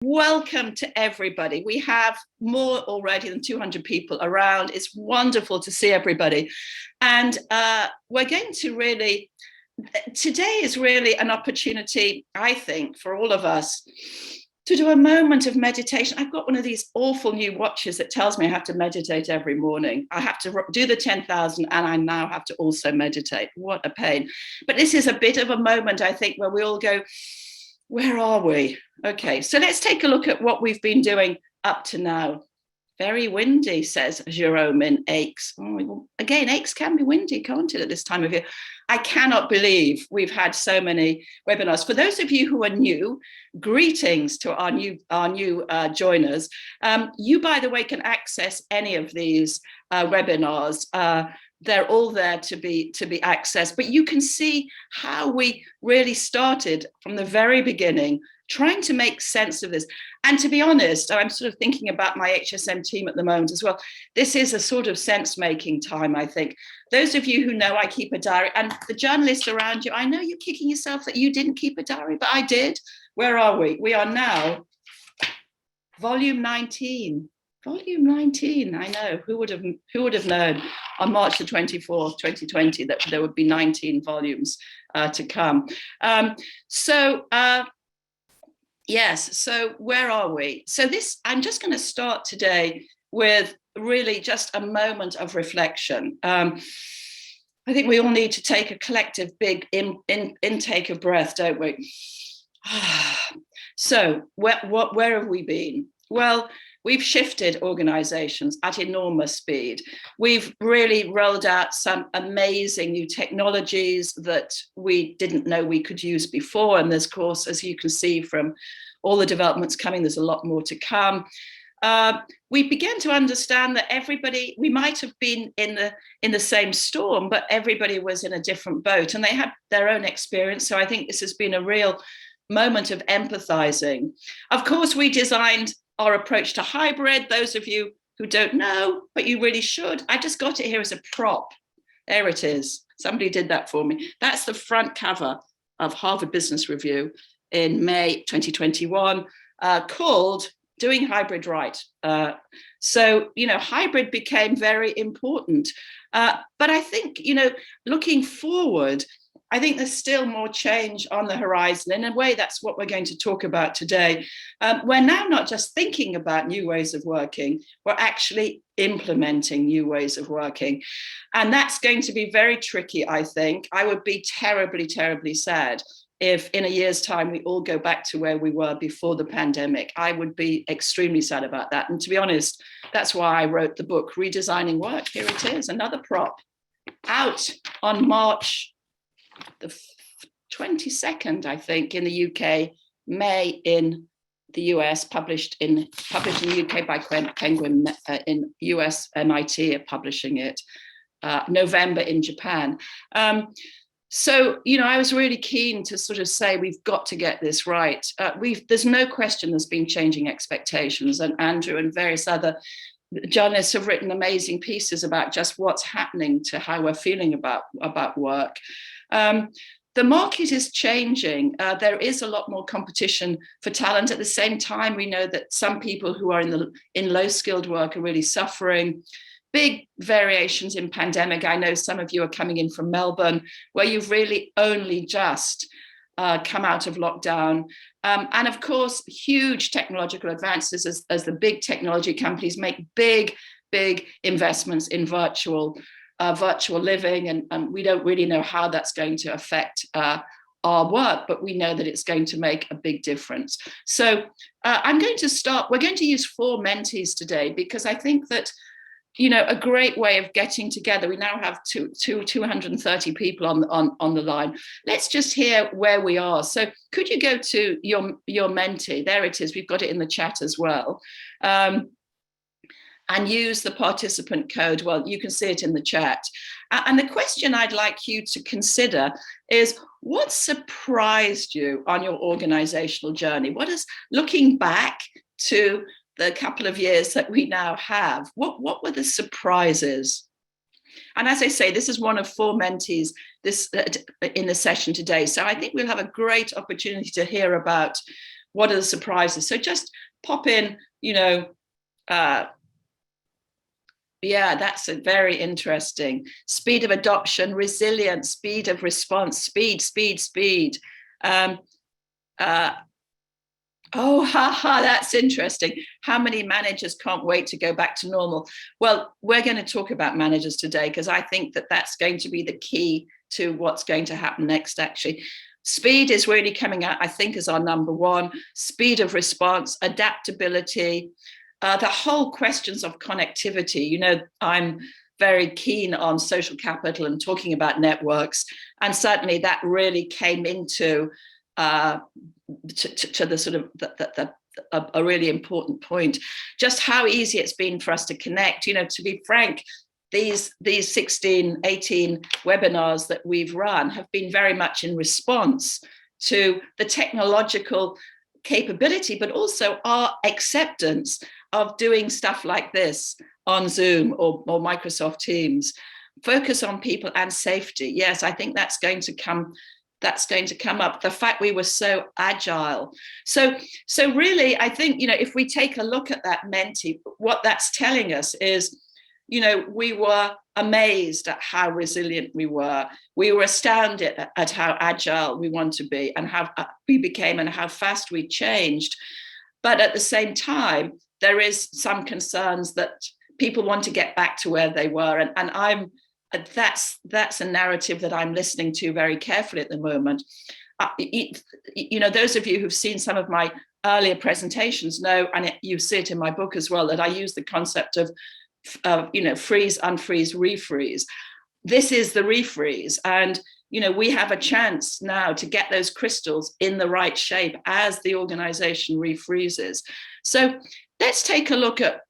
Welcome to everybody. We have more already than 200 people around. It's wonderful to see everybody. And we're going to really, today is really an opportunity, I think, for all of us to do a moment of meditation. I've got one of these awful new watches that tells me I have to meditate every morning. I have to do the 10,000 and I now have to also meditate. What a pain. But this is a bit of a moment, I think, where we all go, where are we? Okay, so let's take a look at what we've been doing up to now. Very windy, says Jerome in Aix. Oh, again, Aix can be windy, can't it, at this time of year? I cannot believe we've had so many webinars. For those of you who are new, greetings to our new joiners. You, by the way, can access any of these webinars. They're all there to be accessed, but you can see how we really started from the very beginning, trying to make sense of this. And to be honest, I'm sort of thinking about my HSM team at the moment as well. This is a sort of sense-making time, I think. Those of you who know I keep a diary, and the journalists around you, I know you're kicking yourself that you didn't keep a diary, but I did. Where are we? We are now volume 19. Volume 19, I know, who would have known on March the 24th, 2020, that there would be 19 volumes to come. Yes, so where are we? So I'm just going to start today with really just a moment of reflection. I think we all need to take a collective big intake of breath, don't we? So where have we been? Well, we've shifted organizations at enormous speed. We've really rolled out some amazing new technologies that we didn't know we could use before. And there's, of course, as you can see from all the developments coming, there's a lot more to come. We began to understand that everybody, we might have been in the same storm, but everybody was in a different boat and they had their own experience. So I think this has been a real moment of empathizing. Of course, we designed our approach to hybrid. Those of you who don't know, but you really should, I just got it here as a prop. There it is. Somebody did that for me. That's the front cover of Harvard Business Review in May 2021, called Doing Hybrid Right. So, hybrid became very important. But I think, looking forward, I think there's still more change on the horizon. In a way, that's what we're going to talk about today. We're now not just thinking about new ways of working, we're actually implementing new ways of working. And that's going to be very tricky, I think. I would be terribly, terribly sad if in a year's time we all go back to where we were before the pandemic. I would be extremely sad about that. And to be honest, that's why I wrote the book, Redesigning Work. Here it is, another prop, out on March the 22nd, I think, in the UK, May in the US, published in the UK by Penguin, in US MIT are publishing it, November in Japan. So, I was really keen to sort of say, we've got to get this right. There's no question there's been changing expectations, and Andrew and various other journalists have written amazing pieces about just what's happening to how we're feeling about work. The market is changing. There is a lot more competition for talent. At the same time, we know that some people who are in low-skilled work are really suffering. Big variations in pandemic. I know some of you are coming in from Melbourne, where you've really only just come out of lockdown. And of course, huge technological advances as the big technology companies make big investments in virtual living. And we don't really know how that's going to affect our work, but we know that it's going to make a big difference. So we're going to use 4 mentees today, because I think that a great way of getting together. We now have 230 people on the line. Let's just hear where we are. So could you go to your mentee? There it is. We've got it in the chat as well. And use the participant code. Well, you can see it in the chat. And the question I'd like you to consider is, what surprised you on your organizational journey? What is, looking back to the couple of years that we now have, what were the surprises? And as I say, this is one of 4 mentees in the session today. So I think we'll have a great opportunity to hear about what are the surprises? So just pop in, yeah, that's a very interesting. Speed of adoption, resilience, speed of response, speed. Um, uh, oh, that's interesting. How many managers can't wait to go back to normal? Well, we're going to talk about managers today because I think that that's going to be the key to what's going to happen next, actually. Speed is really coming out, I think, as our number one. Speed of response, adaptability, the whole questions of connectivity. I'm very keen on social capital and talking about networks, and certainly that really came into to the sort of a really important point. Just how easy it's been for us to connect. To be frank, these 16, 18 webinars that we've run have been very much in response to the technological capability, but also our acceptance of doing stuff like this on Zoom or Microsoft Teams. Focus on people and safety. Yes, I think that's going to come up. The fact we were so agile. So really, I think, if we take a look at that Menti, what that's telling us is, we were amazed at how resilient we were. We were astounded at how agile we want to be and how we became and how fast we changed. But at the same time, there is some concerns that people want to get back to where they were. And that's a narrative that I'm listening to very carefully at the moment. Those of you who've seen some of my earlier presentations know, and you see it in my book as well, that I use the concept of freeze, unfreeze, refreeze. This is the refreeze. And, we have a chance now to get those crystals in the right shape as the organization refreezes. So let's take a look at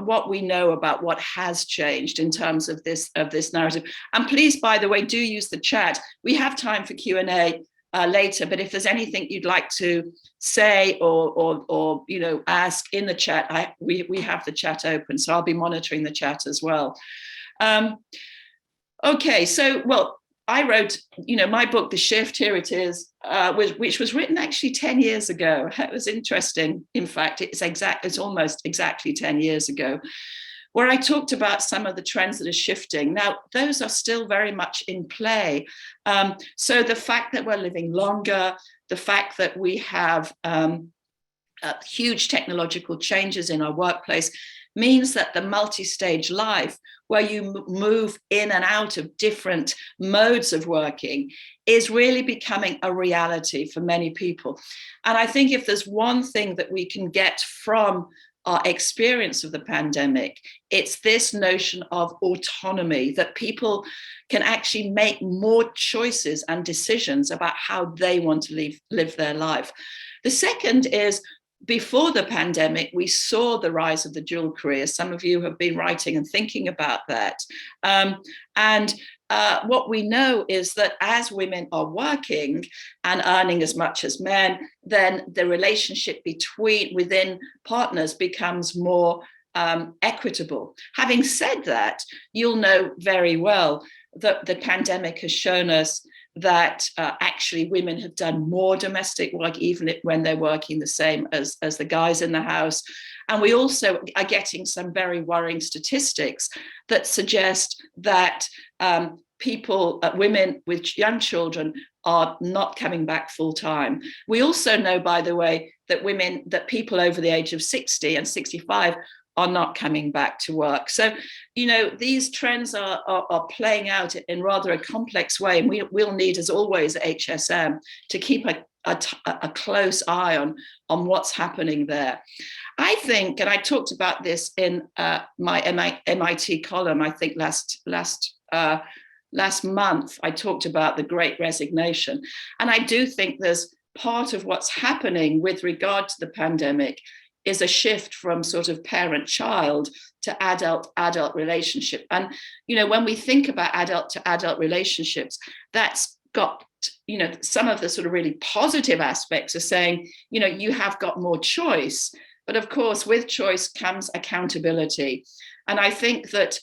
what we know about what has changed in terms of this narrative. And please, by the way, do use the chat. We have time for Q&A later, but if there's anything you'd like to say or ask in the chat, we have the chat open, so I'll be monitoring the chat as well. Okay, so I wrote, my book, The Shift, here it is, which was written actually 10 years ago. It was interesting. In fact, it's almost exactly 10 years ago, where I talked about some of the trends that are shifting. Now, those are still very much in play. So the fact that we're living longer, the fact that we have huge technological changes in our workplace means that the multi-stage life, where you move in and out of different modes of working, is really becoming a reality for many people. And I think if there's one thing that we can get from our experience of the pandemic, it's this notion of autonomy, that people can actually make more choices and decisions about how they want to live their life. The second is, before the pandemic, we saw the rise of the dual career. Some of you have been writing and thinking about that. What we know is that as women are working and earning as much as men, then the relationship within partners becomes more equitable. Having said that, you'll know very well that the pandemic has shown us that actually women have done more domestic work, even when they're working the same as the guys in the house. And we also are getting some very worrying statistics that suggest that women with young children are not coming back full time. We also know, by the way, that people over the age of 60 and 65 are not coming back to work. So, these trends are playing out in rather a complex way. And we'll need, as always, at HSM to keep a close eye on what's happening there. I think, and I talked about this in my MIT column, I think last month, I talked about the Great Resignation. And I do think there's part of what's happening with regard to the pandemic is a shift from sort of parent-child to adult-adult relationship. And, when we think about adult-to-adult relationships, that's got, some of the sort of really positive aspects are saying, you have got more choice. But of course, with choice comes accountability. And I think that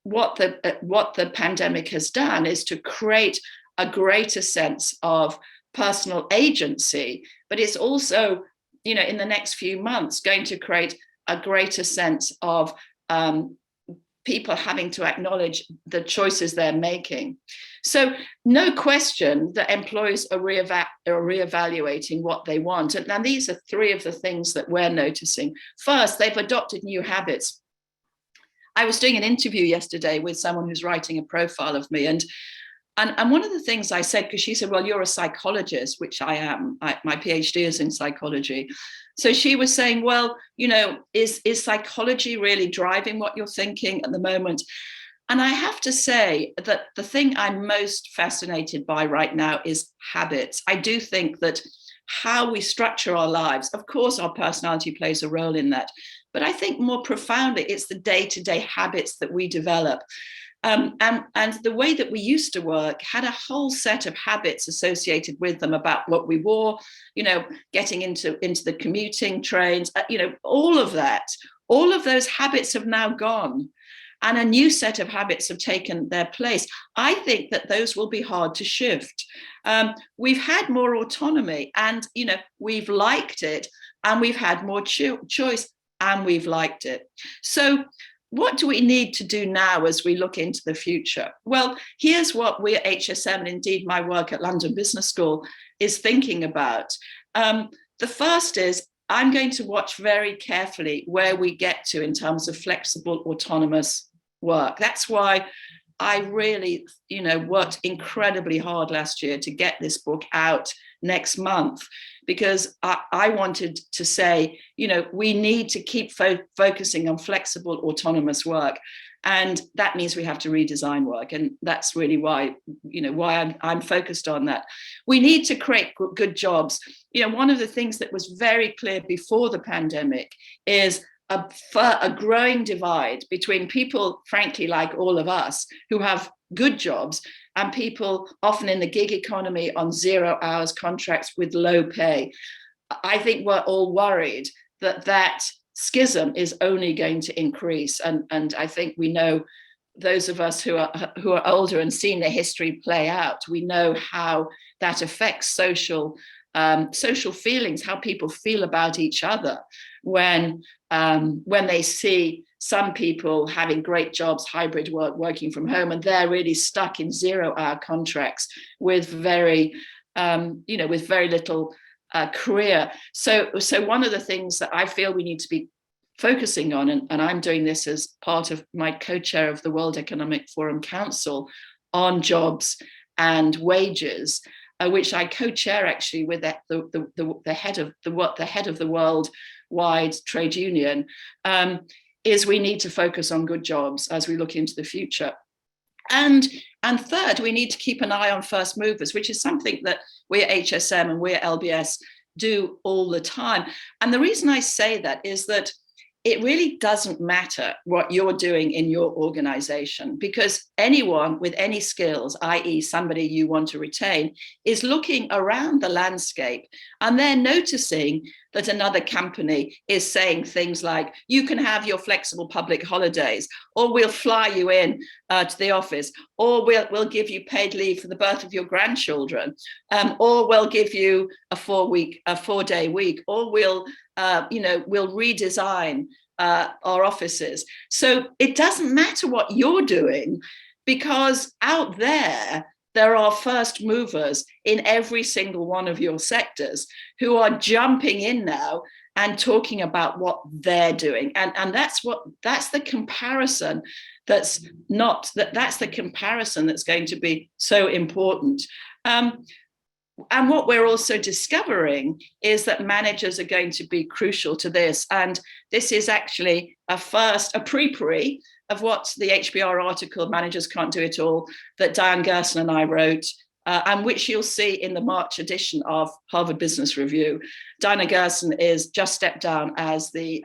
what the pandemic has done is to create a greater sense of personal agency, but it's also in the next few months, going to create a greater sense of people having to acknowledge the choices they're making. So no question that employers are reevaluating what they want. And these are three of the things that we're noticing. First, they've adopted new habits. I was doing an interview yesterday with someone who's writing a profile of me, and one of the things I said, because she said, well, you're a psychologist, which I am. My PhD is in psychology. So she was saying, well, is psychology really driving what you're thinking at the moment? And I have to say that the thing I'm most fascinated by right now is habits. I do think that how we structure our lives, of course, our personality plays a role in that. But I think more profoundly, it's the day-to-day habits that we develop. And the way that we used to work had a whole set of habits associated with them about what we wore, getting into the commuting trains, all of that. All of those habits have now gone, and a new set of habits have taken their place. I think that those will be hard to shift. We've had more autonomy, and we've liked it, and we've had more choice, and we've liked it. So what do we need to do now as we look into the future? Well, here's what we at HSM, and indeed my work at London Business School, is thinking about. The first is, I'm going to watch very carefully where we get to in terms of flexible, autonomous work. That's why I really, worked incredibly hard last year to get this book out next month, because I wanted to say, we need to keep focusing on flexible, autonomous work. And that means we have to redesign work. And that's really why I'm focused on that. We need to create good jobs. One of the things that was very clear before the pandemic is a growing divide between people, frankly, like all of us, who have good jobs, and people often in the gig economy on 0 hours contracts with low pay. I think we're all worried that schism is only going to increase. And I think we know, those of us who are older and seen the history play out, we know how that affects social feelings, how people feel about each other when they see some people having great jobs, hybrid work, working from home, and they're really stuck in 0 hour contracts with very little career. So one of the things that I feel we need to be focusing on, and I'm doing this as part of my co-chair of the World Economic Forum Council on jobs and wages, which I co-chair actually with the head of the worldwide trade union, is we need to focus on good jobs as we look into the future. And third, we need to keep an eye on first movers, which is something that we at HSM and we at LBS do all the time. And the reason I say that is that it really doesn't matter what you're doing in your organization, because anyone with any skills, i.e. somebody you want to retain, is looking around the landscape and they're noticing that another company is saying things like, you can have your flexible public holidays, or we'll fly you in to the office, or we'll give you paid leave for the birth of your grandchildren, or we'll give you a 4-day week, or we'll redesign our offices. So it doesn't matter what you're doing, because out there are first movers in every single one of your sectors who are jumping in now and talking about what they're doing. And that's the comparison that's the comparison that's going to be so important. And what we're also discovering is that managers are going to be crucial to this. And this is actually a pre-pre of what the HBR article, Managers Can't Do It All, that Diane Gerson and I wrote, and which you'll see in the March edition of Harvard Business Review. Diana Gerson is just stepped down as the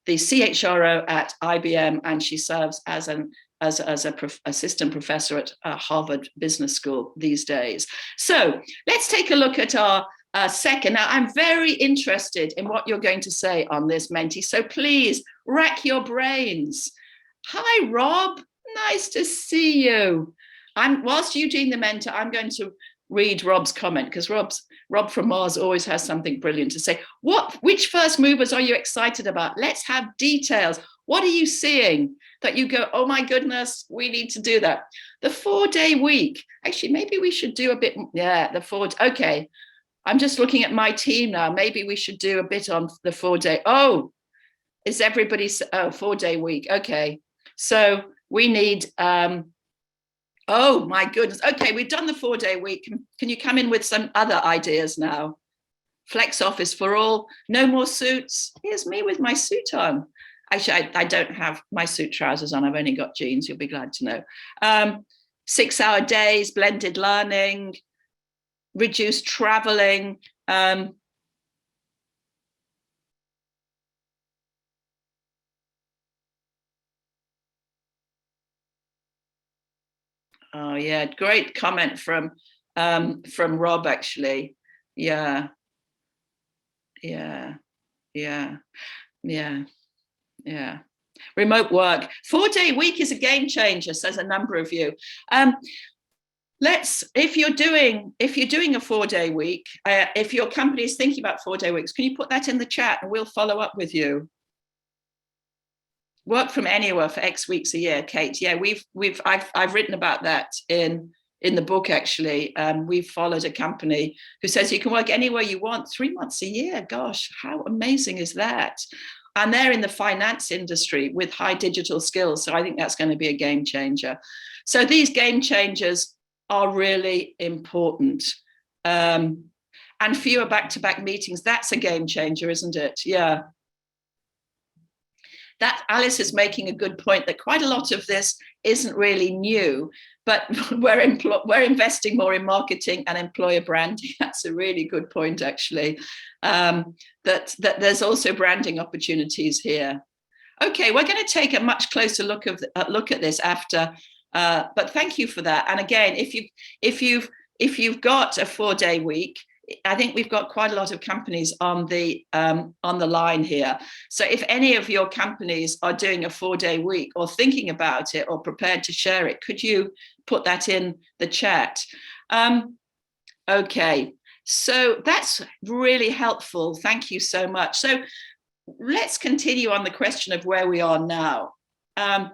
CHRO at IBM, and she serves as an assistant professor at Harvard Business School these days. So let's take a look at our second. Now, I'm very interested in what you're going to say on this, Menti. So please rack your brains. Hi, Rob. Nice to see you. Whilst Eugene the mentor, I'm going to read Rob's comment, because Rob from Mars always has something brilliant to say. Which first movers are you excited about? Let's have details. What are you seeing that you go, oh my goodness, we need to do that? The 4-day week. Actually, maybe we should do a bit. Yeah, okay. I'm just looking at my team now. Maybe we should do a bit on the 4-day. Oh, is everybody, 4-day week. Okay. So we need, oh my goodness. Okay, we've done the 4-day week. Can you come in with some other ideas now? Flex office for all, no more suits. Here's me with my suit on. Actually, I don't have my suit trousers on. I've only got jeans. You'll be glad to know. 6-hour days, blended learning, reduced traveling. Oh yeah, great comment from Rob, actually. Yeah. Remote work. 4-day week is a game changer, says a number of you. If you're doing a 4-day week, if your company is thinking about 4-day weeks, can you put that in the chat and we'll follow up with you? Work from anywhere for X weeks a year, Kate. Yeah, I've written about that in the book, actually. We've followed a company who says you can work anywhere you want 3 months a year. Gosh, how amazing is that? And they're in the finance industry with high digital skills. So I think that's going to be a game changer. So these game changers are really important. And fewer back-to-back meetings, that's a game changer, isn't it? Yeah. That Alice is making a good point that quite a lot of this isn't really new, but we're investing more in marketing and employer branding. That's a really good point, actually. That there's also branding opportunities here. Okay, we're going to take a much closer look at this after. But thank you for that. And again, if you've got a 4-day week, I think we've got quite a lot of companies on the line here. So if any of your companies are doing a 4-day week or thinking about it or prepared to share it, could you put that in the chat? Okay, so that's really helpful. Thank you so much. So let's continue on the question of where we are now. And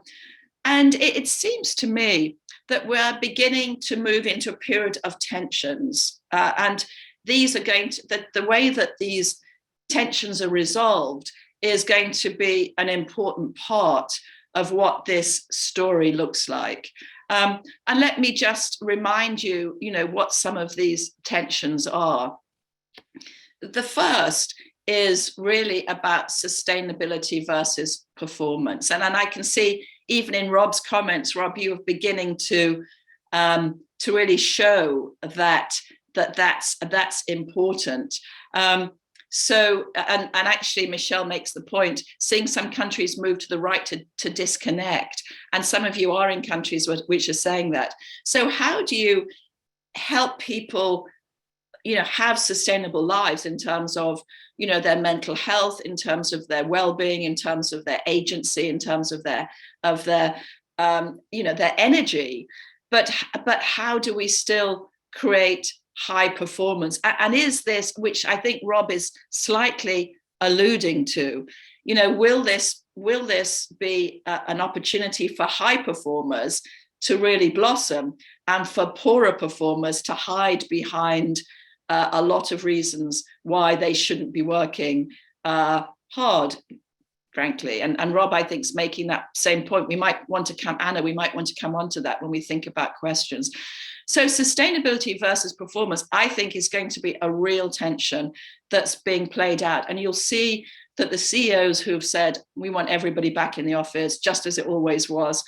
it seems to me that we're beginning to move into a period of tensions. And these are going to, the way that these tensions are resolved is going to be an important part of what this story looks like. And let me just remind you, what some of these tensions are. The first is really about sustainability versus performance. And I can see even in Rob's comments, Rob, you are beginning to really show that's important. So actually Michelle makes the point, seeing some countries move to the right to disconnect, and some of you are in countries which are saying that. So how do you help people have sustainable lives in terms of their mental health, in terms of their well-being, in terms of their agency, in terms of their their energy, but how do we still create high performance? And is this, which I think Rob is slightly alluding to, will this be an opportunity for high performers to really blossom and for poorer performers to hide behind a lot of reasons why they shouldn't be working hard, frankly. And Rob, I think, is making that same point. We might want to come onto that when we think about questions. So sustainability versus performance, I think, is going to be a real tension that's being played out. And you'll see that the CEOs who have said, we want everybody back in the office, just as it always was,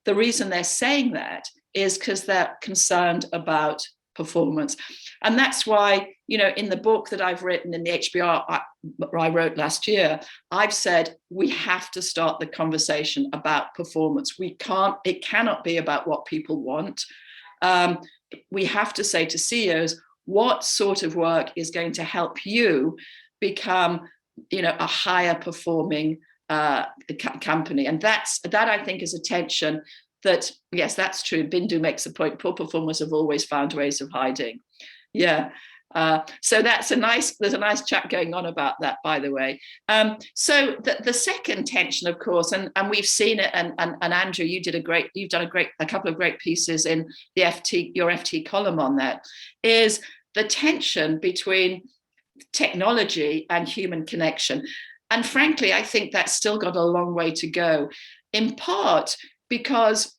the reason they're saying that is because they're concerned about performance. And that's why, in the book that I've written, in the HBR I wrote last year, I've said we have to start the conversation about performance. It cannot be about what people want. We have to say to CEOs, what sort of work is going to help you become, a higher performing company? And that I think is a tension that, yes, that's true. Bindu makes a point. Poor performers have always found ways of hiding. Yeah. So there's a nice chat going on about that, by the way. So the second tension, of course, and we've seen it, and Andrew, you've done a couple of great pieces in the your FT column on that, is the tension between technology and human connection. And frankly, I think that's still got a long way to go, in part because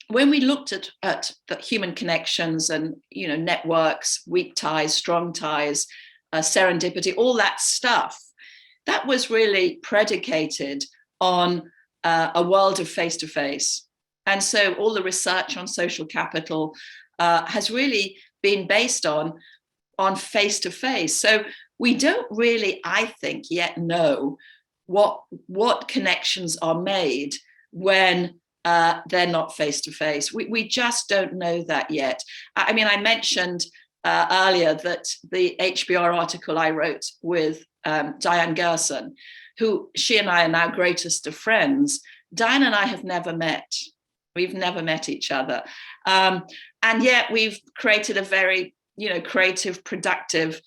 when we looked at the human connections and, networks, weak ties, strong ties, serendipity, all that stuff, that was really predicated on a world of face-to-face. And so all the research on social capital has really been based on face-to-face. So we don't really, I think, yet know what connections are made when they're not face-to-face. We just don't know that yet. I mean, I mentioned earlier that the HBR article I wrote with Diane Gerson, who she and I are now greatest of friends. Diane and I have never met. We've never met each other. And yet we've created a very, creative, productive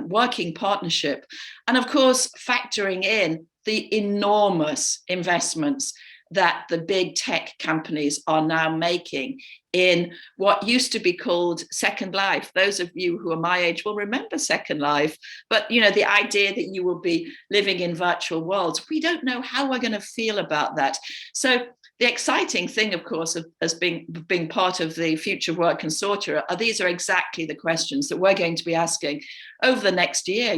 working partnership. And of course, factoring in the enormous investments that the big tech companies are now making in what used to be called Second Life. Those of you who are my age will remember Second Life, but the idea that you will be living in virtual worlds, we don't know how we're going to feel about that. So the exciting thing, of course, as being part of the Future Work Consortia, these are exactly the questions that we're going to be asking over the next year.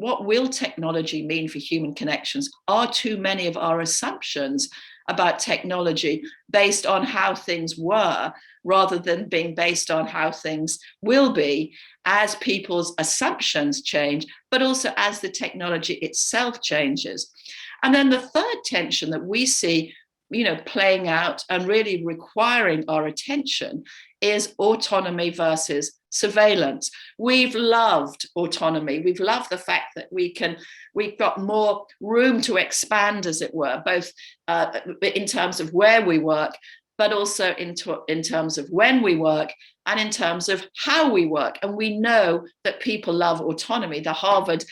What will technology mean for human connections? Are too many of our assumptions about technology based on how things were, rather than being based on how things will be as people's assumptions change, but also as the technology itself changes? And then the third tension that we see playing out and really requiring our attention is autonomy versus surveillance. We've loved autonomy. We've loved the fact that we've got more room to expand, as it were, both in terms of where we work, but also in terms of when we work and in terms of how we work. And we know that people love autonomy. The Harvard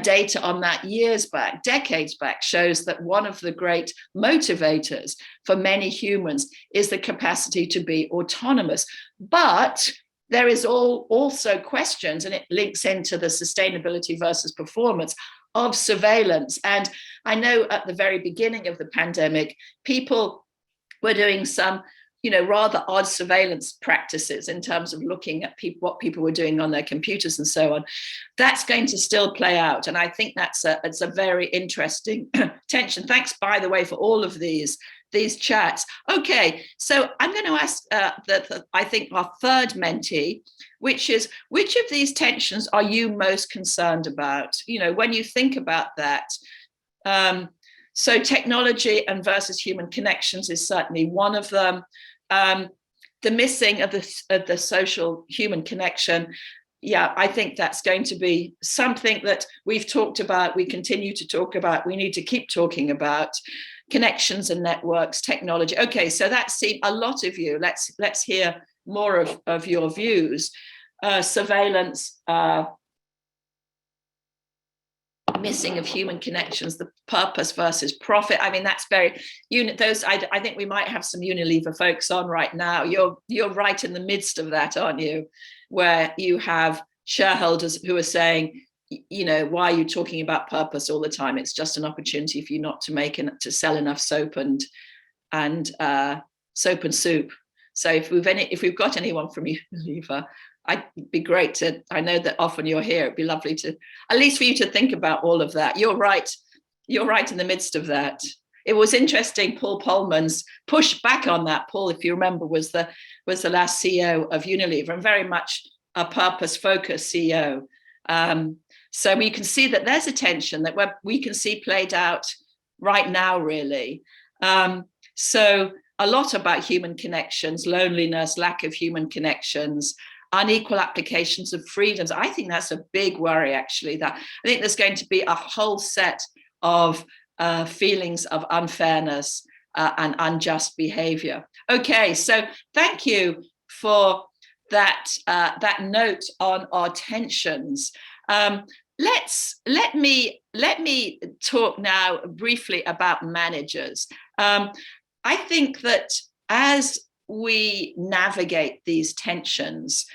data on that decades back, shows that one of the great motivators for many humans is the capacity to be autonomous. But there is also questions, and it links into the sustainability versus performance of surveillance. And I know at the very beginning of the pandemic, people were doing some rather odd surveillance practices in terms of looking at what people were doing on their computers and so on. That's going to still play out. And I think it's a very interesting tension. Thanks, by the way, for all of these chats. Okay, so I'm going to ask I think our third mentee, which is, which of these tensions are you most concerned about? When you think about that, so technology and versus human connections is certainly one of them. The missing of the social human connection. Yeah, I think that's going to be something that we've talked about. We continue to talk about. We need to keep talking about connections and networks, technology. Okay, so that's a lot of you. Let's hear more of your views. Surveillance, missing of human connections, the purpose versus profit. I mean, that's very those. I think we might have some Unilever folks on right now. You're right in the midst of that, aren't you? Where you have shareholders who are saying, why are you talking about purpose all the time? It's just an opportunity for you not to sell enough soap and soup. So if we've got anyone from Unilever, I'd be great to, I know that often you're here. It'd be lovely to, at least for you to think about all of that. You're right in the midst of that. It was interesting, Paul Polman's push back on that. Paul, if you remember, was the last CEO of Unilever, and very much a purpose-focused CEO. So we can see that there's a tension that we can see played out right now, really. So a lot about human connections, loneliness, lack of human connections, unequal applications of freedoms. I think that's a big worry, actually. That I think there's going to be a whole set of feelings of unfairness and unjust behavior. Okay, so thank you for that note on our tensions. Let me talk now briefly about managers. I think that as we navigate these tensions,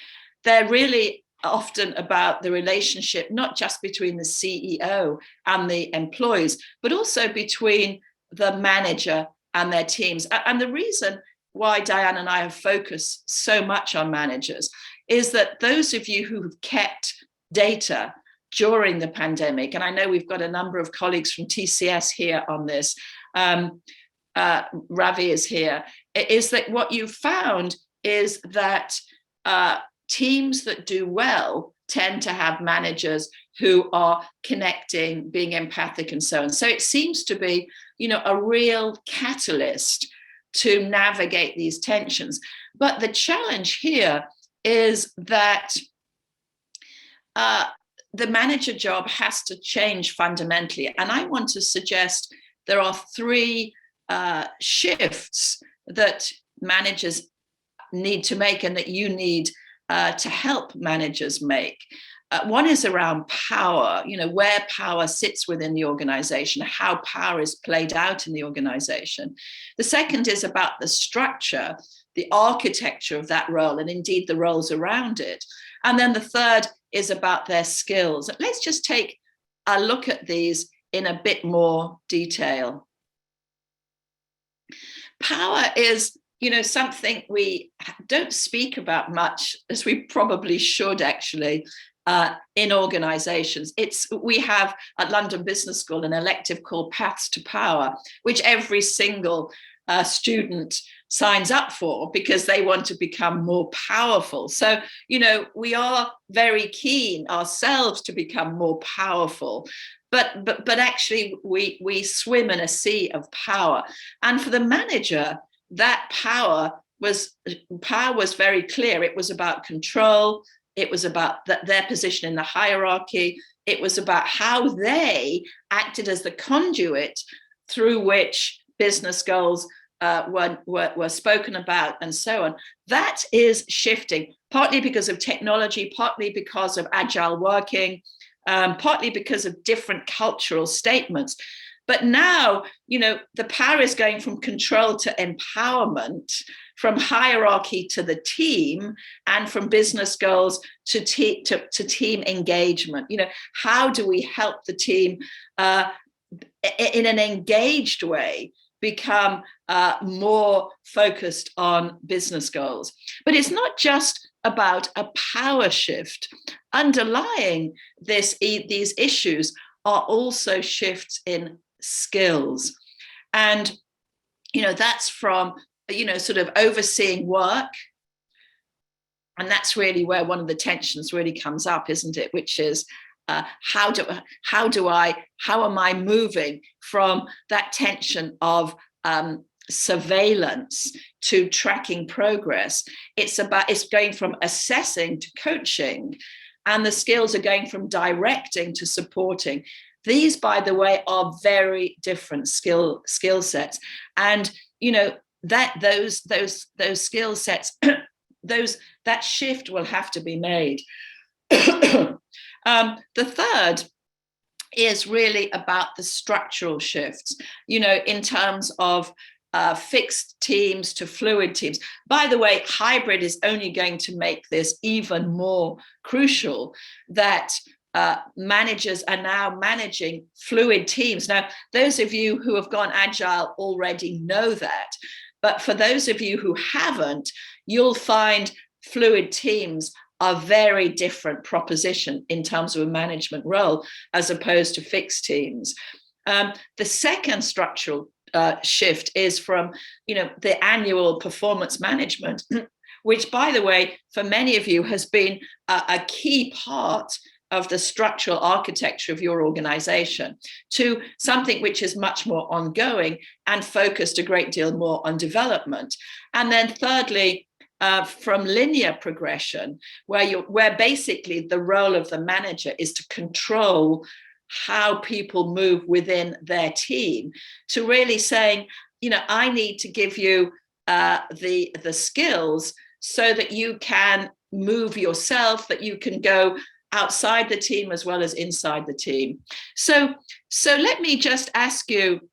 they're really often about the relationship, not just between the CEO and the employees, but also between the manager and their teams. And the reason why Diane and I have focused so much on managers is that those of you who have kept data during the pandemic, and I know we've got a number of colleagues from TCS here on this, Ravi is here, is that what you found is that teams that do well tend to have managers who are connecting, being empathic, and so on. So it seems to be, a real catalyst to navigate these tensions. But the challenge here is that the manager job has to change fundamentally. And I want to suggest there are three shifts that managers need to make and that you need to help managers make. One is around power, where power sits within the organization, how power is played out in the organization. The second is about the structure, the architecture of that role, and indeed the roles around it. And then the third is about their skills. Let's just take a look at these in a bit more detail. Power is, something we don't speak about much, as we probably should actually, in organizations. We have at London Business School an elective called Paths to Power, which every single student signs up for because they want to become more powerful. So, we are very keen ourselves to become more powerful. But actually, we swim in a sea of power. And for the manager, that power was very clear. It was about control. It was about their position in the hierarchy. It was about how they acted as the conduit through which business goals were spoken about, and so on. That is shifting, partly because of technology, partly because of agile working, partly because of different cultural statements. But now, the power is going from control to empowerment, from hierarchy to the team, and from business goals to team engagement. How do we help the team in an engaged way become more focused on business goals? But it's not just about a power shift. Underlying these issues are also shifts in skills. And, that's from, sort of overseeing work. And that's really where one of the tensions really comes up, isn't it? Which is, how am I moving from that tension of surveillance to tracking progress? It's going from assessing to coaching, and the skills are going from directing to supporting. These, by the way, are very different skill sets, and that those skill sets, that shift will have to be made. The third is really about the structural shifts, in terms of fixed teams to fluid teams. By the way, hybrid is only going to make this even more crucial, that managers are now managing fluid teams. Now, those of you who have gone agile already know that. But for those of you who haven't, you'll find fluid teams are very different proposition in terms of a management role as opposed to fixed teams. The second structural shift is from, the annual performance management, which, by the way, for many of you has been a key part of the structural architecture of your organization, to something which is much more ongoing and focused a great deal more on development. And then thirdly, from linear progression, where basically the role of the manager is to control how people move within their team, to really saying, I need to give you the skills so that you can move yourself, that you can go outside the team as well as inside the team. So let me just ask you,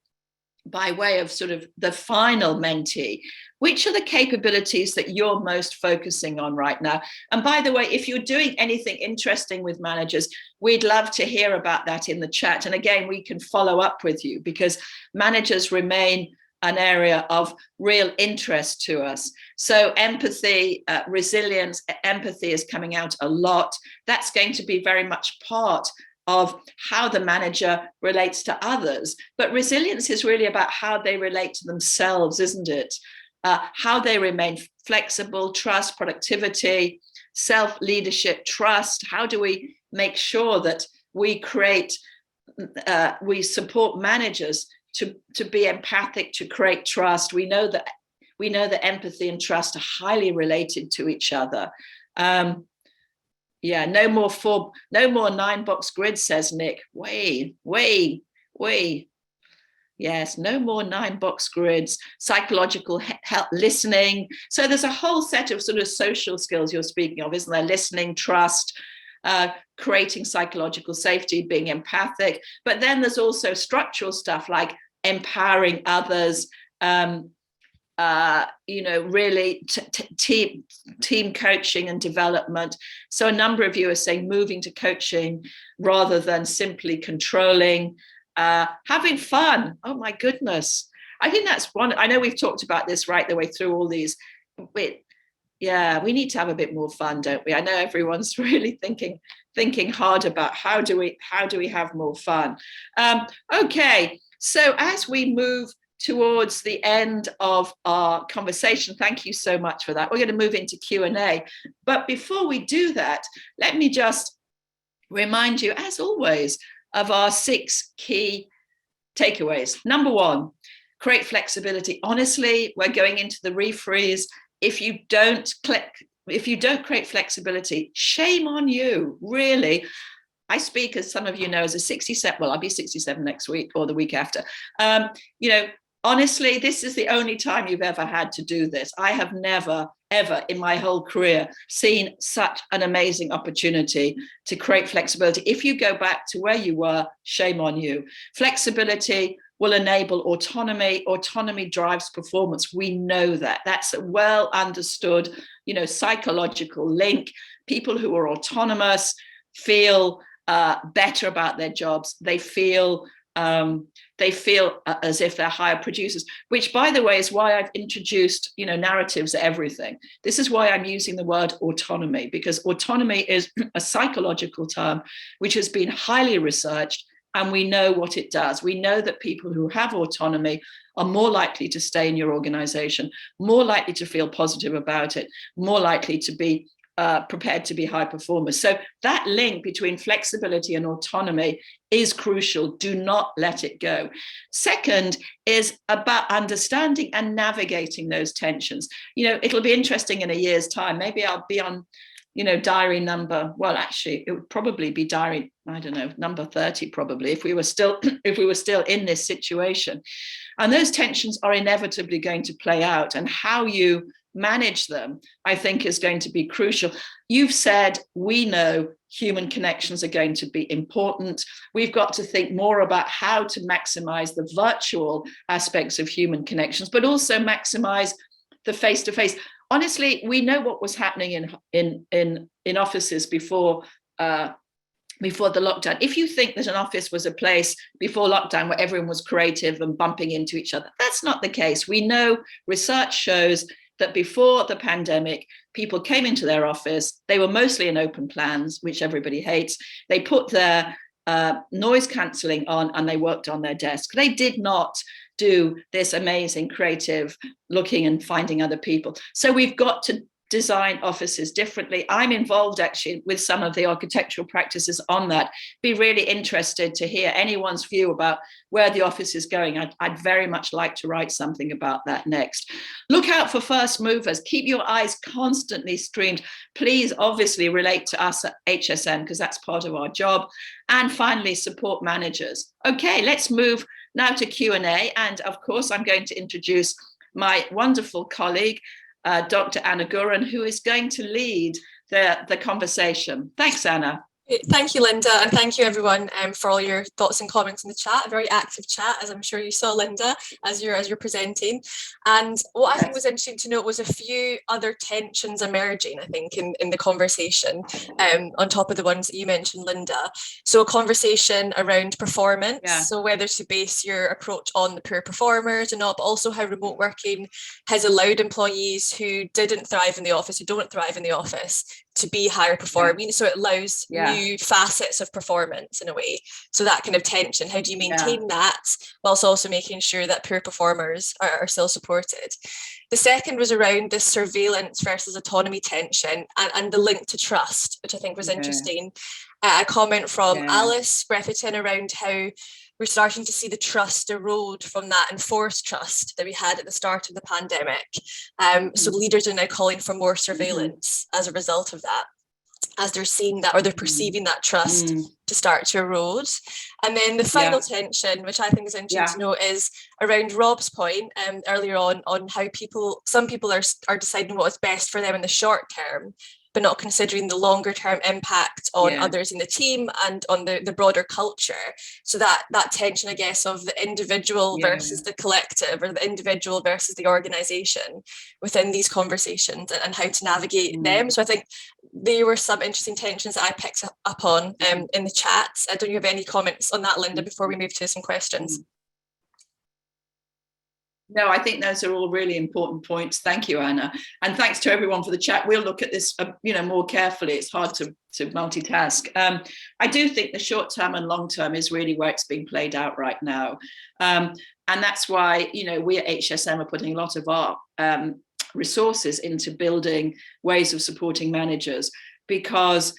by way of sort of the final mentee, which are the capabilities that you're most focusing on right now? And by the way, if you're doing anything interesting with managers, we'd love to hear about that in the chat. And again, we can follow up with you, because managers remain an area of real interest to us. So empathy, resilience, empathy is coming out a lot. That's going to be very much part of how the manager relates to others. But resilience is really about how they relate to themselves, isn't it? How they remain flexible, trust, productivity, self-leadership, trust. How do we make sure that we support managers to be empathic, to create trust? We know that empathy and trust are highly related to each other. Yeah, no more 9-box grids, says Nick. Way. Yes, no more 9-box grids. Psychological help, listening. So there's a whole set of sort of social skills you're speaking of, isn't there? Listening, trust, creating psychological safety, being empathic. But then there's also structural stuff like empowering others, really team coaching and development. So a number of you are saying moving to coaching rather than simply controlling, having fun. Oh my goodness. I think that's one. I know we've talked about this right the way through all these. We need to have a bit more fun, don't we? I know everyone's really thinking hard about how do we have more fun. Okay, so as we move towards the end of our conversation, thank you so much for that. We're going to move into Q&A. But before we do that, let me just remind you, as always, of our 6 key takeaways. Number 1, create flexibility. Honestly, we're going into the refreeze. If you don't create flexibility, shame on you, really. I speak, as some of you know, as a 67, well, I'll be 67 next week or the week after. Honestly, this is the only time you've ever had to do this. I have never, ever in my whole career seen such an amazing opportunity to create flexibility. If you go back to where you were, shame on you. Flexibility will enable autonomy. Autonomy drives performance. We know that. That's a well understood, psychological link. People who are autonomous feel better about their jobs. They feel as if they're higher producers, which, by the way, is why I've introduced, narratives are everything. This is why I'm using the word autonomy, because autonomy is a psychological term which has been highly researched, and we know what it does. We know that people who have autonomy are more likely to stay in your organization, more likely to feel positive about it, more likely to be prepared to be high performers. So that link between flexibility and autonomy is crucial. Do not let it go. Second is about understanding and navigating those tensions. It'll be interesting in a year's time. Maybe I'll be on, diary number, well, actually, it would probably be diary, I don't know, number 30, probably, if we were still in this situation. And those tensions are inevitably going to play out, and how you manage them, I think, is going to be crucial. You've said, we know human connections are going to be important. We've got to think more about how to maximize the virtual aspects of human connections, but also maximize the face-to-face. Honestly, we know what was happening in offices before the lockdown. If you think that an office was a place before lockdown where everyone was creative and bumping into each other, that's not the case. We know research shows that before the pandemic, people came into their office. They were mostly in open plans, which everybody hates. They put their noise cancelling on and they worked on their desk. They did not do this amazing creative looking and finding other people. So we've got to design offices differently. I'm involved actually with some of the architectural practices on that. Be really interested to hear anyone's view about where the office is going. I'd very much like to write something about that next. Look out for first movers. Keep your eyes constantly streamed. Please obviously relate to us at HSM, because that's part of our job. And finally, support managers. Okay, let's move now to Q&A. And of course, I'm going to introduce my wonderful colleague, Dr. Anna Guren, who is going to lead the conversation. Thanks, Anna. Thank you, Lynda, and thank you everyone for all your thoughts and comments in the chat. A very active chat, as I'm sure you saw, Lynda, as you're presenting. And what I think was interesting to note was a few other tensions emerging, I think, in the conversation, on top of the ones that you mentioned, Lynda. So a conversation around performance, so whether to base your approach on the poor performers or not, but also how remote working has allowed employees who didn't thrive in the office, who don't thrive in the office, to be higher performing. So it allows new facets of performance in a way. So that kind of tension, how do you maintain that whilst also making sure that poor performers are still supported? The second was around this surveillance versus autonomy tension and the link to trust, which I think was interesting. A comment from Alice Breatherton around how we're starting to see the trust erode from that enforced trust that we had at the start of the pandemic. So leaders are now calling for more surveillance as a result of that, as they're seeing that or they're perceiving that trust to start to erode. And then the final tension, which I think is interesting to note, is around Rob's point earlier on how some people are deciding what is best for them in the short term, but not considering the longer term impact on others in the team and on the broader culture. So that tension, I guess, of the individual versus the collective, or the individual versus the organization within these conversations, and how to navigate them. So I think there were some interesting tensions that I picked up on in the chat. I don't know if you have any comments on that, Lynda, before we move to some questions. No, I think those are all really important points. Thank you, Anna. And thanks to everyone for the chat. We'll look at this, more carefully. It's hard to multitask. I do think the short term and long term is really where it's being played out right now. And that's why, we at HSM are putting a lot of our resources into building ways of supporting managers, because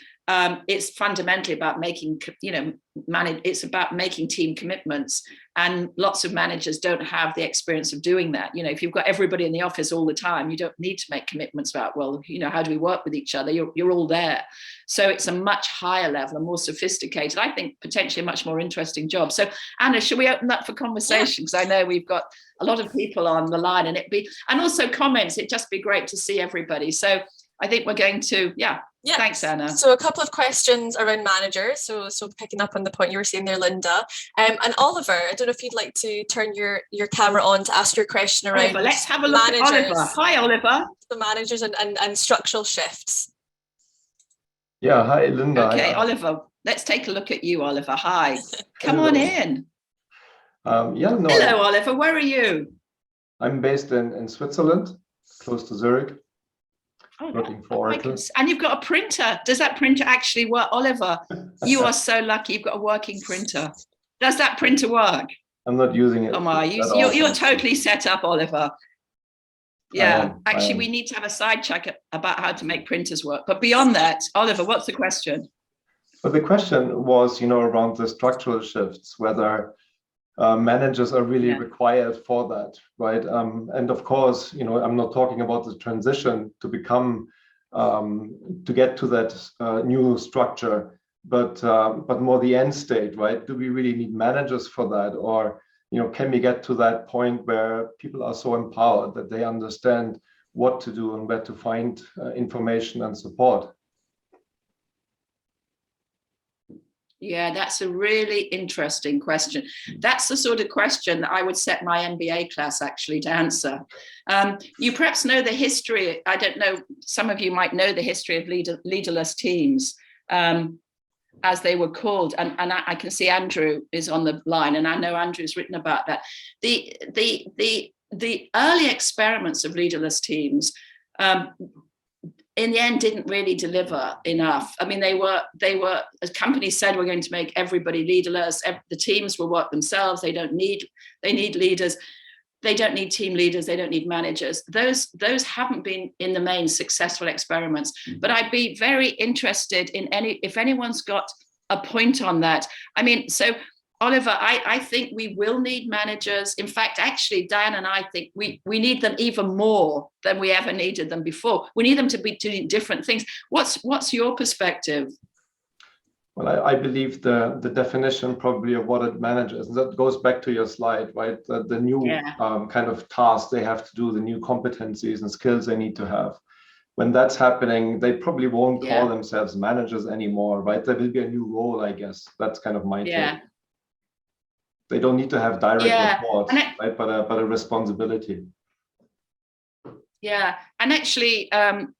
it's fundamentally about making, it's about making team commitments, and lots of managers don't have the experience of doing that. If you've got everybody in the office all the time, you don't need to make commitments about, how do we work with each other? You're all there. So it's a much higher level and more sophisticated, I think potentially a much more interesting job. So Anna, should we open up for conversation? Because I know we've got a lot of people on the line, and also comments. It'd just be great to see everybody. So I think we're going to, thanks, Anna. So a couple of questions around managers. So picking up on the point you were saying there, Lynda. And Oliver, I don't know if you'd like to turn your camera on to ask your question around Oliver, let's have a look at Oliver. Hi, Oliver. The managers and structural shifts. Yeah, hi, Lynda. Okay, Oliver, let's take a look at you, Oliver. Hi. Come on in. Hello, Oliver. Where are you? I'm based in Switzerland, close to Zurich. Looking forward to. And you've got a printer. Does that printer actually work? Oliver, you are so lucky. You've got a working printer. Does that printer work? I'm not using it. Oh my, you're totally set up, Oliver. Yeah, actually, we need to have a side check about how to make printers work. But beyond that, Oliver, what's the question? But the question was, around the structural shifts, whether managers are really required for that, right? And of course, I'm not talking about the transition to become, to get to that new structure, but more the end state, right? Do we really need managers for that? Or, can we get to that point where people are so empowered that they understand what to do and where to find information and support? Yeah, that's a really interesting question. That's the sort of question that I would set my MBA class actually to answer. You perhaps know the history. I don't know, some of you might know the history of leaderless teams, as they were called. And I can see Andrew is on the line, and I know Andrew's written about that. The early experiments of leaderless teams, in the end, didn't really deliver enough. I mean, they were, as companies said, we're going to make everybody leaderless. The teams will work themselves. They need leaders. They don't need team leaders. They don't need managers. Those haven't been in the main successful experiments. But I'd be very interested in if anyone's got a point on that. I mean, so Oliver, I think we will need managers. In fact, actually, Diane and I think we need them even more than we ever needed them before. We need them to be doing different things. What's your perspective? Well, I believe the definition probably of what a manager is, that goes back to your slide, right? The new kind of tasks they have to do, the new competencies and skills they need to have. when that's happening, they probably won't call themselves managers anymore, right? There will be a new role, I guess. That's kind of my take. They don't need to have direct reports, right? But a responsibility. Yeah, and actually,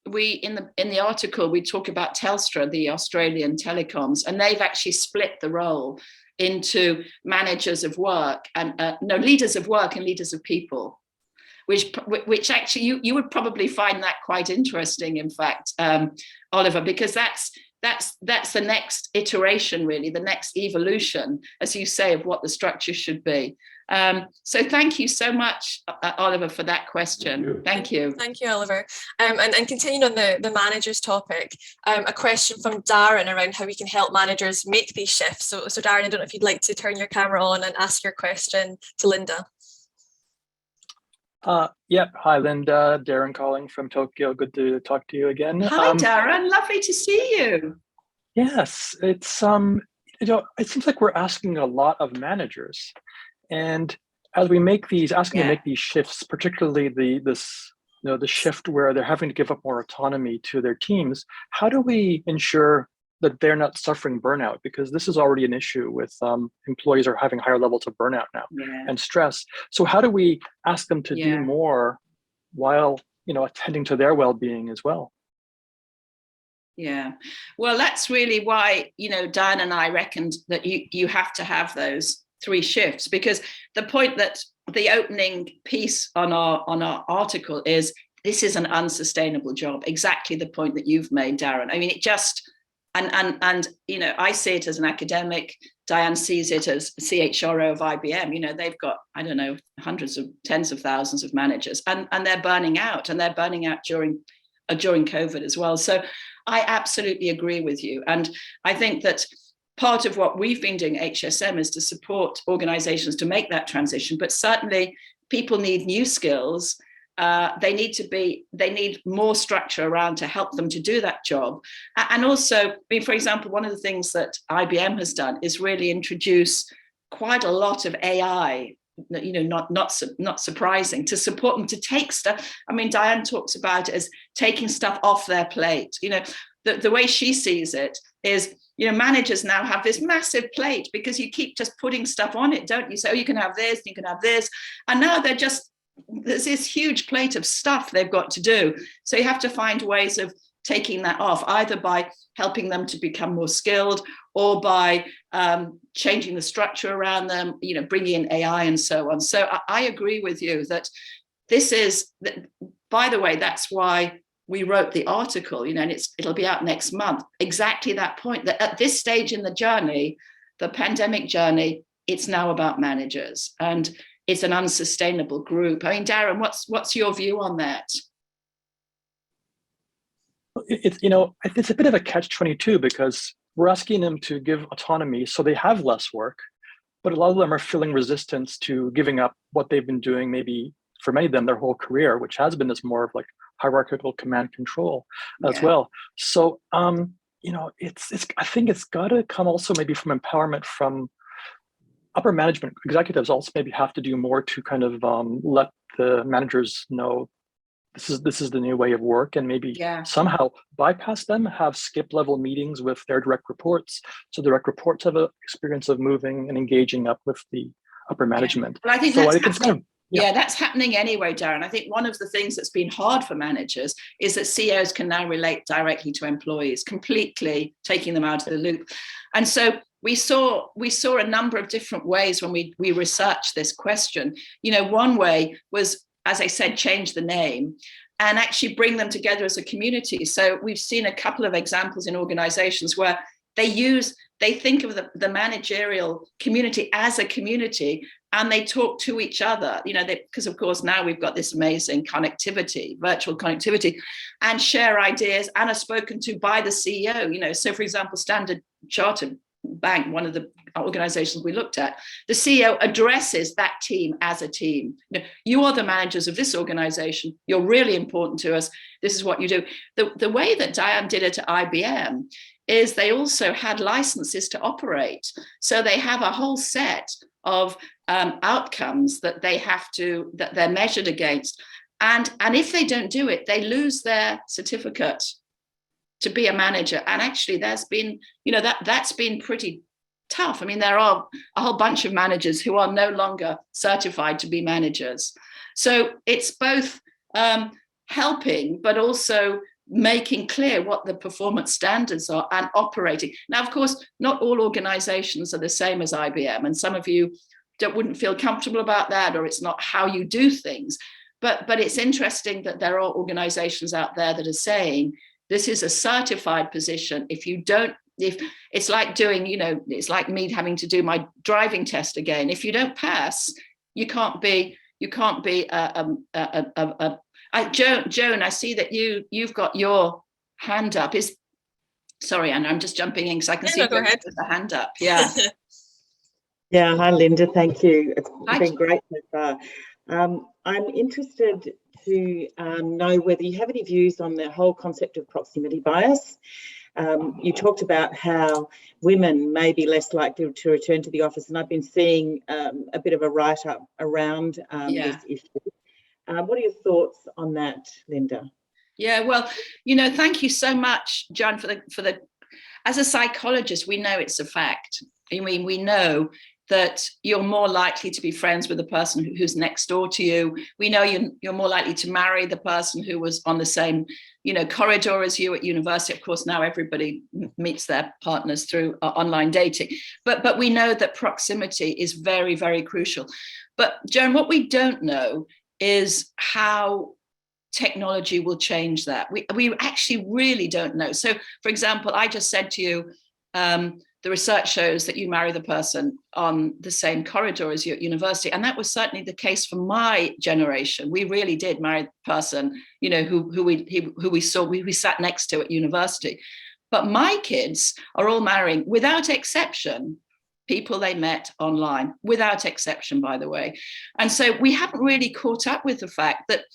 we in the article we talk about Telstra, the Australian telecoms, and they've actually split the role into managers of work and leaders of work and leaders of people, which actually you would probably find that quite interesting. In fact, Oliver, because that's the next iteration, really, the next evolution, as you say, of what the structure should be. So thank you so much, Oliver, for that question. Thank you. Thank you, Oliver. And continuing on the managers topic, a question from Darren around how we can help managers make these shifts. So Darren, I don't know if you'd like to turn your camera on and ask your question to Lynda. Yep. Hi, Lynda. Darren calling from Tokyo. Good to talk to you again. Hi, Darren. Lovely to see you. Yes, it's it seems like we're asking a lot of managers, and as we make these to make these shifts, particularly the shift where they're having to give up more autonomy to their teams, how do we ensure that they're not suffering burnout? Because this is already an issue with employees are having higher levels of burnout now and stress. So how do we ask them to do more while attending to their well-being as well? Yeah, well, that's really why Diane and I reckoned that you have to have those 3 shifts, because the point that the opening piece on our article is this is an unsustainable job. Exactly the point that you've made, Darren. I mean, it just and I see it as an academic. Diane sees it as CHRO of IBM. They've got, I don't know, tens of thousands of managers, and they're burning out, during COVID as well. So I absolutely agree with you. And I think that part of what we've been doing at HSM is to support organizations to make that transition. But certainly people need new skills. They need more structure around to help them to do that job. And also, for example, one of the things that IBM has done is really introduce quite a lot of AI, not surprising, to support them to take stuff. I mean, Diane talks about it as taking stuff off their plate. The way she sees it is, managers now have this massive plate because you keep just putting stuff on it, don't you? So you can have this, you can have this. And now there's this huge plate of stuff they've got to do. So you have to find ways of taking that off, either by helping them to become more skilled or by changing the around them, bringing in AI and so on. So I agree with you that this is, by the way, that's why we wrote the article, and it'll be out next month. Exactly that point, that at this stage in the journey, the pandemic journey, it's now about managers, and it's an unsustainable group. I mean, Darren, what's your view on that? It's a bit of a catch-22, because we're asking them to give autonomy so they have less work, but a lot of them are feeling resistance to giving up what they've been doing, maybe for many of them their whole career, which has been this more of like hierarchical command control as well. So I think it's got to come also maybe from empowerment from upper management. Executives also maybe have to do more to kind of let the managers know this is the new way of work, and maybe somehow bypass them, have skip level meetings with their direct reports, so direct reports have an experience of moving and engaging up with the upper management. Well, I think that's happening anyway, Darren. I think one of the things that's been hard for managers is that CEOs can now relate directly to employees, completely taking them out of the loop. And so we saw a number of different ways when we researched this question. One way was, as I said, change the name and actually bring them together as a community. So we've seen a couple of examples in organizations where they think of the managerial community as a community, and they talk to each other, because of course now we've got this amazing connectivity, virtual connectivity, and share ideas and are spoken to by the CEO. So for example, Standard Chartered Bank, one of the organizations we looked at, the CEO addresses that team as a team. You are the managers of this organization. You're really important to us. This is what you do. The way that Diane did it at IBM is they also had licenses to operate. So they have a whole set of outcomes that they're measured against. And if they don't do it, they lose their certificate to be a manager. And actually there's been, that's been pretty tough. I mean, there are a whole bunch of managers who are no longer certified to be managers. So it's both helping, but also making clear what the performance standards are and operating. Now, of course, not all organizations are the same as IBM, and some of you wouldn't feel comfortable about that, or it's not how you do things. But it's interesting that there are organizations out there that are saying this is a certified position. If it's like doing, it's like me having to do my driving test again. If you don't pass, you can't be Joan, I see that you've got your hand up. Sorry, Anna, I'm just jumping in because I can see go ahead. The hand up. Yeah. Yeah, hi Lynda, thank you. It's been great so far. I'm interested to know whether you have any views on the whole concept of proximity bias. You talked about how women may be less likely to return to the office, and I've been seeing a bit of a write-up around this issue. What are your thoughts on that, Lynda? Yeah, well, thank you so much, John, for the. As a psychologist, we know it's a fact. I mean, we know that you're more likely to be friends with the person who's next door to you. We know you're more likely to marry the person who was on the same, corridor as you at university. Of course, now everybody meets their partners through online dating. But we know that proximity is very, very crucial. But Joan, what we don't know is how technology will change that. We actually really don't know. So, for example, I just said to you, the research shows that you marry the person on the same corridor as you at university. And that was certainly the case for my generation. We really did marry the person, who we sat next to at university. But my kids are all marrying, without exception, people they met online, without exception, by the way. And so we haven't really caught up with the fact that,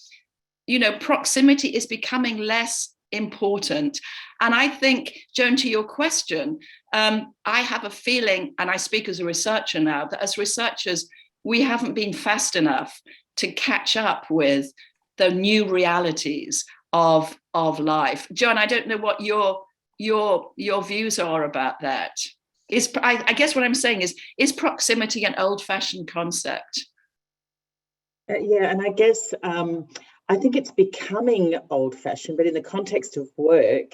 proximity is becoming less important. And I think, Joan, to your question, I have a feeling, and I speak as a researcher now, that as researchers, we haven't been fast enough to catch up with the new realities of life. Joan, I don't know what your views are about that. I guess what I'm saying is proximity an old-fashioned concept? Yeah, and I guess I think it's becoming old-fashioned, but in the context of work,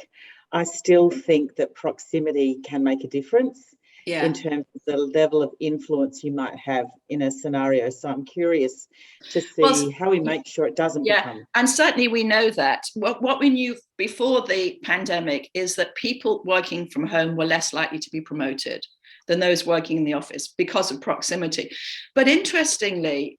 I still think that proximity can make a difference in terms of the level of influence you might have in a scenario. So I'm curious to see how we make sure it doesn't become. And certainly we know that. What we knew before the pandemic is that people working from home were less likely to be promoted than those working in the office because of proximity. But interestingly,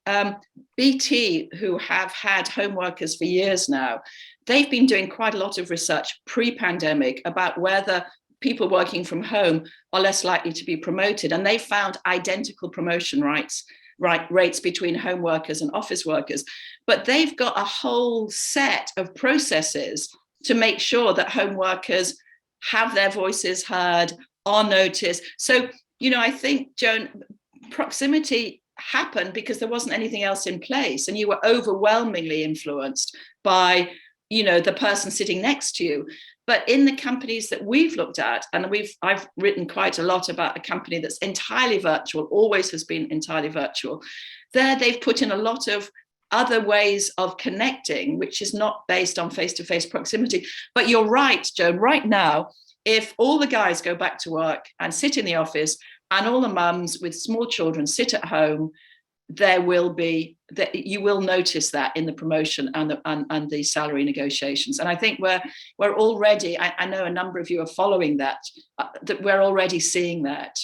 BT, who have had home workers for years now, they've been doing quite a lot of research pre-pandemic about whether people working from home are less likely to be promoted. And they found identical promotion rates between home workers and office workers. But they've got a whole set of processes to make sure that home workers have their voices heard, are noticed. So, I think, Joan, proximity happened because there wasn't anything else in place, and you were overwhelmingly influenced by, the person sitting next to you. But in the companies that we've looked at, and I've written quite a lot about a company that's entirely virtual, always has been entirely virtual. There, they've put in a lot of other ways of connecting, which is not based on face-to-face proximity. But you're right, Joan, right now, if all the guys go back to work and sit in the office and all the mums with small children sit at home, you will notice that in the promotion and the salary negotiations. And I think we're already, I know a number of you are following that we're already seeing that.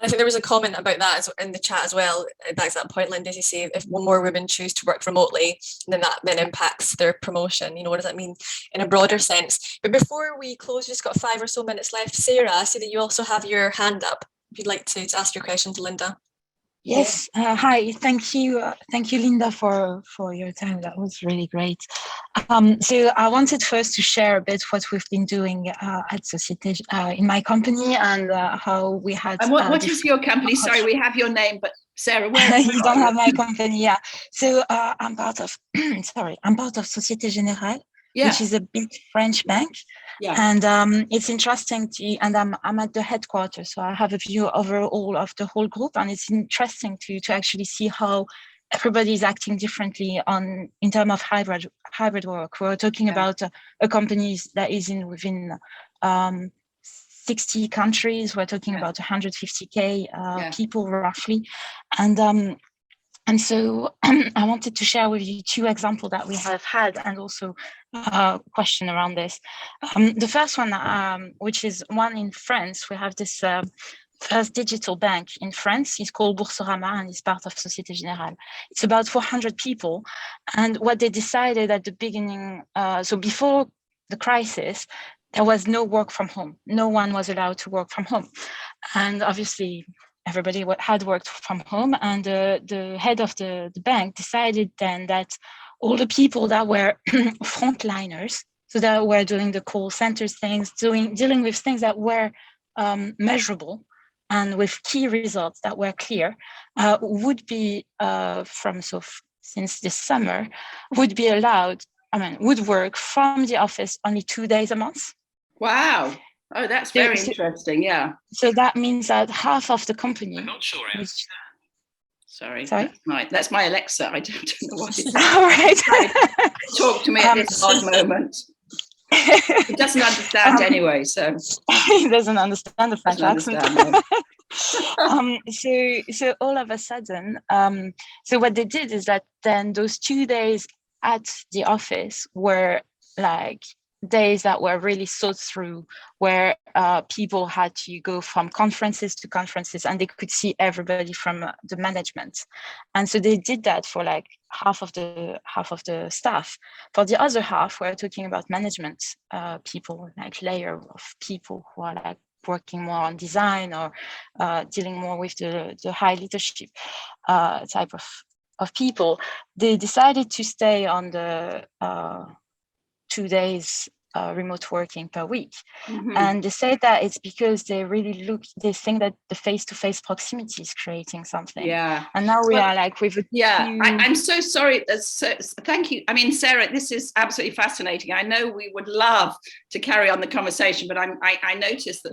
I think there was a comment about that in the chat as well. That's that point, Lynda, as you say, if more women choose to work remotely, then that impacts their promotion. What does that mean in a broader sense? But before we close, we've just got 5 or so minutes left. Sarah, I see that you also have your hand up. If you'd like to ask your question to Lynda. Yes, hi, thank you, Lynda, for your time. That was really great. So I wanted first to share a bit what we've been doing at Société in my company and how we had. And what is your company? Sorry, we have your name, but Sarah, where You don't have my company, yeah. So I'm part of, sorry, I'm part of Société Générale, which is a big French bank. Yeah. And it's interesting and I'm at the headquarters, so I have a view overall of the whole group, and it's interesting to actually see how everybody is acting differently in terms of hybrid work. We're talking about a company that is within 60 countries. We're talking about 150K people roughly, and so I wanted to share with you 2 examples that we have had, and also a question around this. The first one, which is one in France, we have this first digital bank in France. It's called Boursorama, and it's part of Société Générale. It's about 400 people. And what they decided at the beginning, so before the crisis, there was no work from home. No one was allowed to work from home. And obviously, everybody had worked from home, and the head of the bank decided then that all the people that were frontliners, so that were doing the call centers things, dealing with things that were measurable and with key results that were clear, would be since this summer, would be allowed, would work from the office only 2 days a month. Wow. Oh, that's very interesting. Yeah. So that means that half of the company. I'm not sure I understand. Sorry. Sorry? That's my Alexa. I don't know what it is. All right. Talk to me at this odd moment. It doesn't understand anyway, so. He doesn't understand the French accent. No. So all of a sudden, so what they did is that then those 2 days at the office were like days that were really thought through, where people had to go from conferences to conferences, and they could see everybody from the management. And so they did that for like half of the staff. For the other half, we're talking about management people, like layer of people who are like working more on design or dealing more with the high leadership type of people. They decided to stay on the 2 days remote working per week. Mm-hmm. And they say that it's because they think that the face-to-face proximity is creating something. Yeah. And now we are like with I'm so sorry. Thank you. I mean, Sarah, this is absolutely fascinating. I know we would love to carry on the conversation, but I noticed that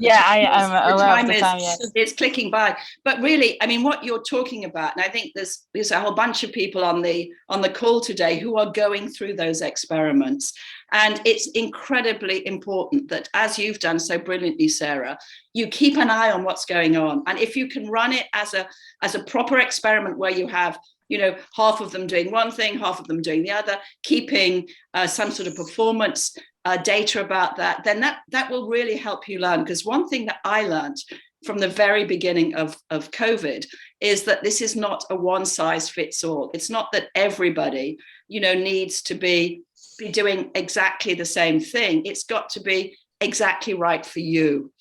it's clicking by. But really, I mean, what you're talking about, and I think there's a whole bunch of people on the call today who are going through those experiments. And it's incredibly important that, as you've done so brilliantly, Sarah, you keep an eye on what's going on. And if you can run it as a proper experiment where you have, half of them doing one thing, half of them doing the other, keeping some sort of performance data about that, then that will really help you learn. Because one thing that I learned from the very beginning of COVID is that this is not a one size fits all. It's not that everybody, needs to be doing exactly the same thing. It's got to be exactly right for you.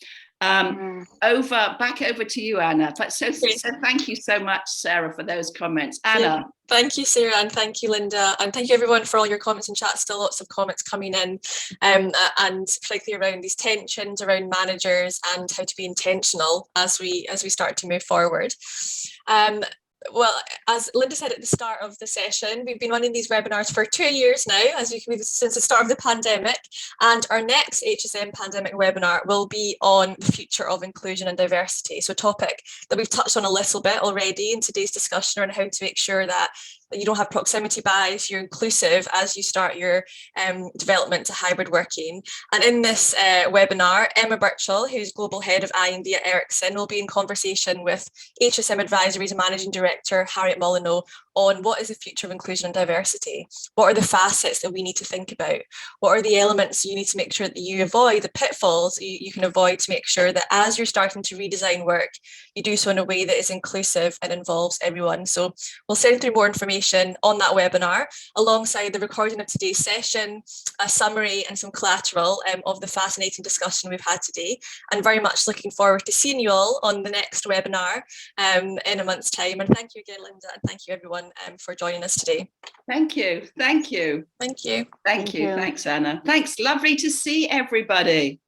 Back over to you, Anna. So thank you so much, Sarah, for those comments. Anna. Thank you, Sarah, and thank you, Lynda, and thank you everyone for all your comments in chat. Still lots of comments coming in, and particularly around these tensions around managers and how to be intentional as we start to move forward. Well, as Lynda said at the start of the session, we've been running these webinars for 2 years now, since the start of the pandemic, and our next HSM pandemic webinar will be on the future of inclusion and diversity. So a topic that we've touched on a little bit already in today's discussion around how to make sure that you don't have proximity bias, you're inclusive as you start your development to hybrid working. And in this webinar, Emma Birchall, who's Global Head of I&D at Ericsson, will be in conversation with HSM Advisory's Managing Director, Harriet Molyneux, on what is the future of inclusion and diversity. What are the facets that we need to think about? What are the elements you need to make sure that you avoid, the pitfalls you can avoid to make sure that as you're starting to redesign work, you do so in a way that is inclusive and involves everyone. So we'll send through more information on that webinar, alongside the recording of today's session, a summary and some collateral of the fascinating discussion we've had today. And very much looking forward to seeing you all on the next webinar in a month's time. And thank you again, Lynda, and thank you everyone for joining us today. Thank you. Thank you. Thanks, Anna. Thanks. Lovely to see everybody.